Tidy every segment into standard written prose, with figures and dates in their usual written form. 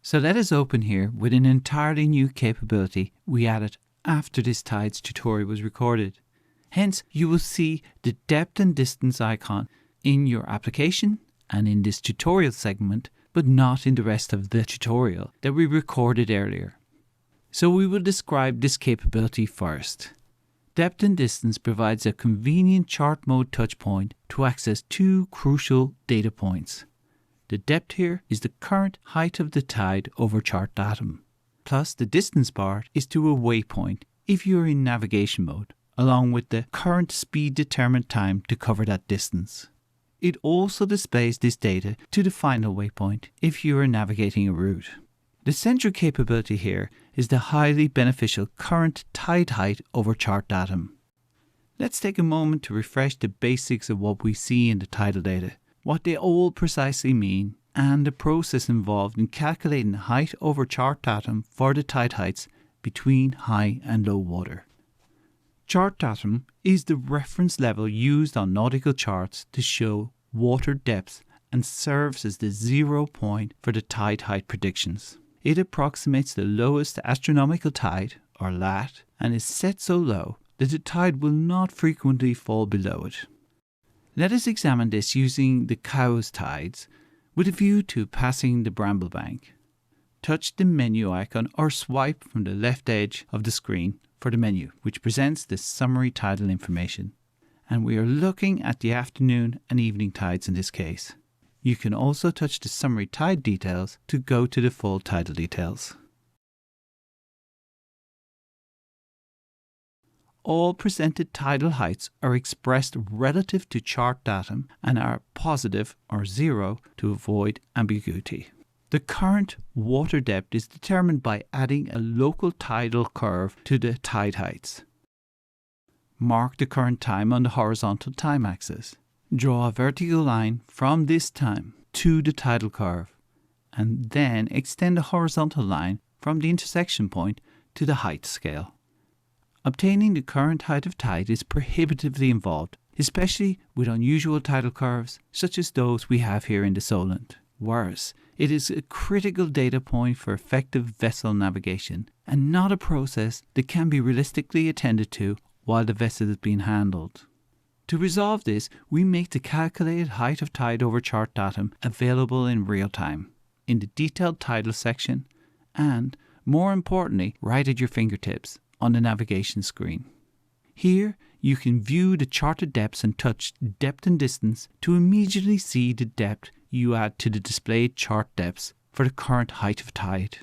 So let us open here with an entirely new capability we added after this tides tutorial was recorded. Hence, you will see the depth and distance icon in your application and in this tutorial segment, but not in the rest of the tutorial that we recorded earlier. So we will describe this capability first. Depth and distance provides a convenient chart mode touchpoint to access two crucial data points. The depth here is the current height of the tide over chart datum, plus the distance part is to a waypoint if you're in navigation mode, along with the current speed determined time to cover that distance. It also displays this data to the final waypoint if you are navigating a route. The central capability here is the highly beneficial current tide height over chart datum. Let's take a moment to refresh the basics of what we see in the tidal data, what they all precisely mean, and the process involved in calculating the height over chart datum for the tide heights between high and low water. Chart datum is the reference level used on nautical charts to show water depths and serves as the 0 point for the tide height predictions. It approximates the lowest astronomical tide, or lat, and is set so low that the tide will not frequently fall below it. Let us examine this using the Cowes tides with a view to passing the Bramblebank. Touch the menu icon or swipe from the left edge of the screen for the menu, which presents the summary tidal information. And we are looking at the afternoon and evening tides in this case. You can also touch the summary tide details to go to the full tidal details. All presented tidal heights are expressed relative to chart datum and are positive or 0 to avoid ambiguity. The current water depth is determined by adding a local tidal curve to the tide heights. Mark the current time on the horizontal time axis. Draw a vertical line from this time to the tidal curve, and then extend a horizontal line from the intersection point to the height scale. Obtaining the current height of tide is prohibitively involved, especially with unusual tidal curves such as those we have here in the Solent. Worse, it is a critical data point for effective vessel navigation and not a process that can be realistically attended to while the vessel is being handled. To resolve this, we make the calculated height of tide over chart datum available in real time, in the detailed tidal section, and, more importantly, right at your fingertips on the navigation screen. Here, you can view the charted depths and touch depth and distance to immediately see the depth you add to the displayed chart depths for the current height of tide.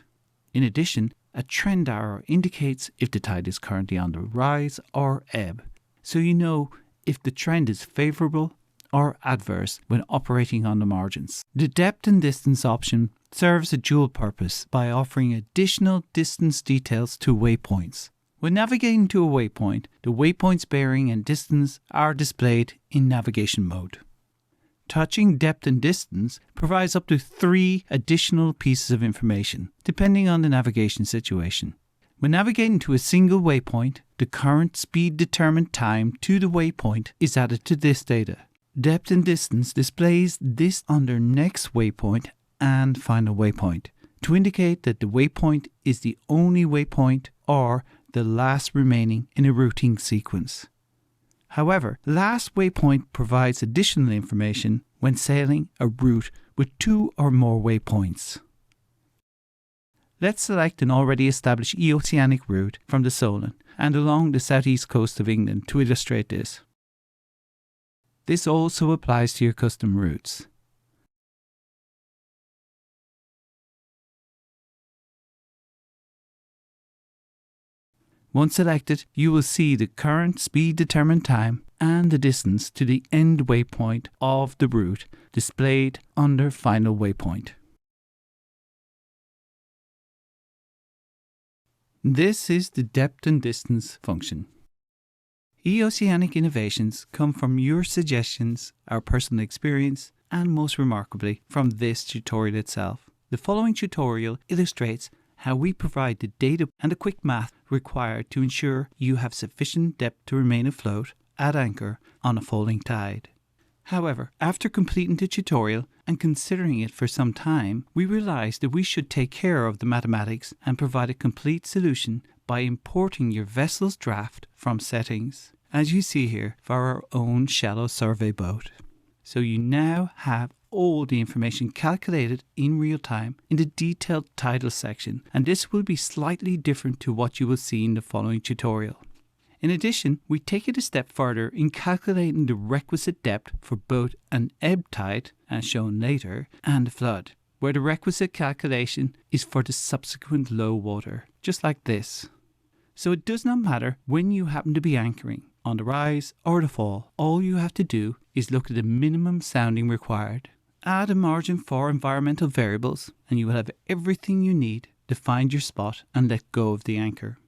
In addition, a trend arrow indicates if the tide is currently on the rise or ebb, so you know if the trend is favourable or adverse when operating on the margins. The depth and distance option serves a dual purpose by offering additional distance details to waypoints. When navigating to a waypoint, the waypoint's bearing and distance are displayed in navigation mode. Touching depth and distance provides up to 3 additional pieces of information, depending on the navigation situation. When navigating to a single waypoint, the current speed determined time to the waypoint is added to this data. Depth and distance displays this under next waypoint and final waypoint to indicate that the waypoint is the only waypoint or the last remaining in a routing sequence. However, last waypoint provides additional information when sailing a route with 2 or more waypoints. Let's select an already established eOceanic route from the Solent and along the southeast coast of England to illustrate this. This also applies to your custom routes. Once selected, you will see the current speed determined time and the distance to the end waypoint of the route displayed under final waypoint. This is the depth and distance function. eOceanic innovations come from your suggestions, our personal experience, and most remarkably from this tutorial itself. The following tutorial illustrates how we provide the data and the quick math required to ensure you have sufficient depth to remain afloat at anchor on a falling tide. However, after completing the tutorial and considering it for some time, we realized that we should take care of the mathematics and provide a complete solution by importing your vessel's draft from settings, as you see here for our own shallow survey boat. So you now have all the information calculated in real time in the detailed tidal section, and this will be slightly different to what you will see in the following tutorial. In addition, we take it a step further in calculating the requisite depth for both an ebb tide, as shown later, and a flood, where the requisite calculation is for the subsequent low water, just like this. So it does not matter when you happen to be anchoring, on the rise or the fall. All you have to do is look at the minimum sounding required, add a margin for environmental variables, and you will have everything you need to find your spot and let go of the anchor.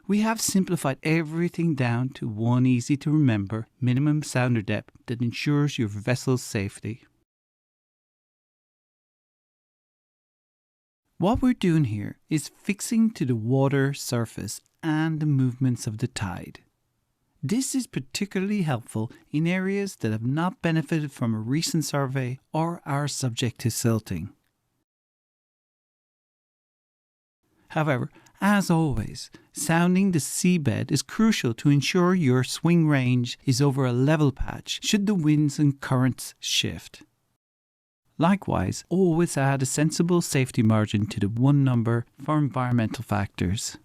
We have simplified everything down to one easy to remember minimum sounder depth that ensures your vessel's safety. What we're doing here is fixing to the water surface and the movements of the tide. This is particularly helpful in areas that have not benefited from a recent survey or are subject to silting. However, as always, sounding the seabed is crucial to ensure your swing range is over a level patch should the winds and currents shift. Likewise, always add a sensible safety margin to the one number for environmental factors.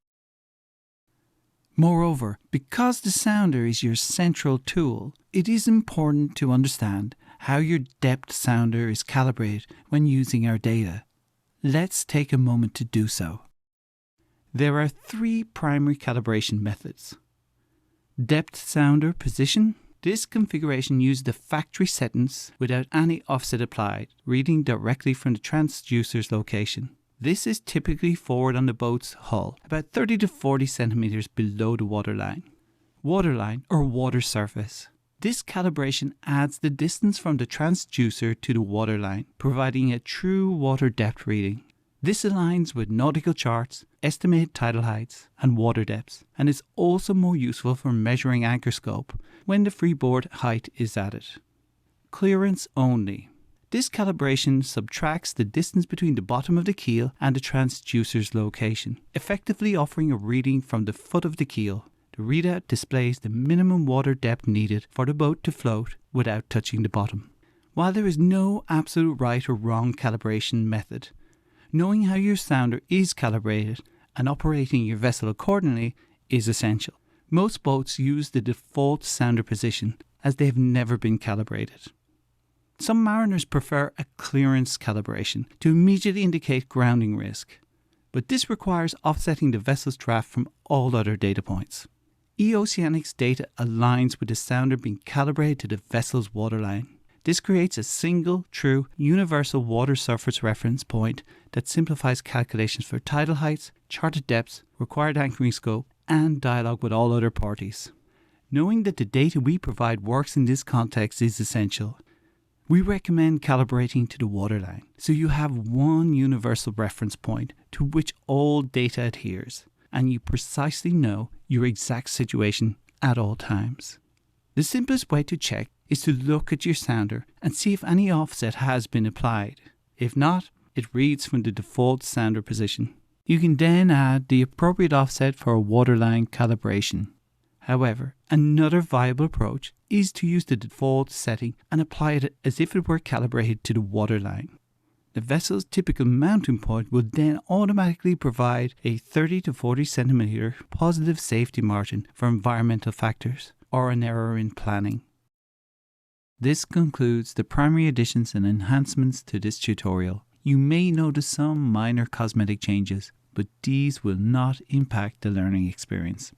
Moreover, because the sounder is your central tool, it is important to understand how your depth sounder is calibrated when using our data. Let's take a moment to do so. There are 3 primary calibration methods. Depth sounder position. This configuration uses the factory settings without any offset applied, reading directly from the transducer's location. This is typically forward on the boat's hull, about 30 to 40 centimeters below the waterline. Waterline or water surface. This calibration adds the distance from the transducer to the waterline, providing a true water depth reading. This aligns with nautical charts, estimated tidal heights, and water depths, and is also more useful for measuring anchor scope when the freeboard height is added. Clearance only. This calibration subtracts the distance between the bottom of the keel and the transducer's location, effectively offering a reading from the foot of the keel. The readout displays the minimum water depth needed for the boat to float without touching the bottom. While there is no absolute right or wrong calibration method, knowing how your sounder is calibrated and operating your vessel accordingly is essential. Most boats use the default sounder position as they have never been calibrated. Some mariners prefer a clearance calibration to immediately indicate grounding risk, but this requires offsetting the vessel's draft from all other data points. eOceanic's data aligns with the sounder being calibrated to the vessel's waterline. This creates a single, true, universal water surface reference point that simplifies calculations for tidal heights, charted depths, required anchoring scope, and dialogue with all other parties. Knowing that the data we provide works in this context is essential. We recommend calibrating to the waterline, so you have one universal reference point to which all data adheres, and you precisely know your exact situation at all times. The simplest way to check is to look at your sounder and see if any offset has been applied. If not, it reads from the default sounder position. You can then add the appropriate offset for a waterline calibration. However, another viable approach is to use the default setting and apply it as if it were calibrated to the waterline. The vessel's typical mounting point will then automatically provide a 30 to 40 centimeter positive safety margin for environmental factors or an error in planning. This concludes the primary additions and enhancements to this tutorial. You may notice some minor cosmetic changes, but these will not impact the learning experience.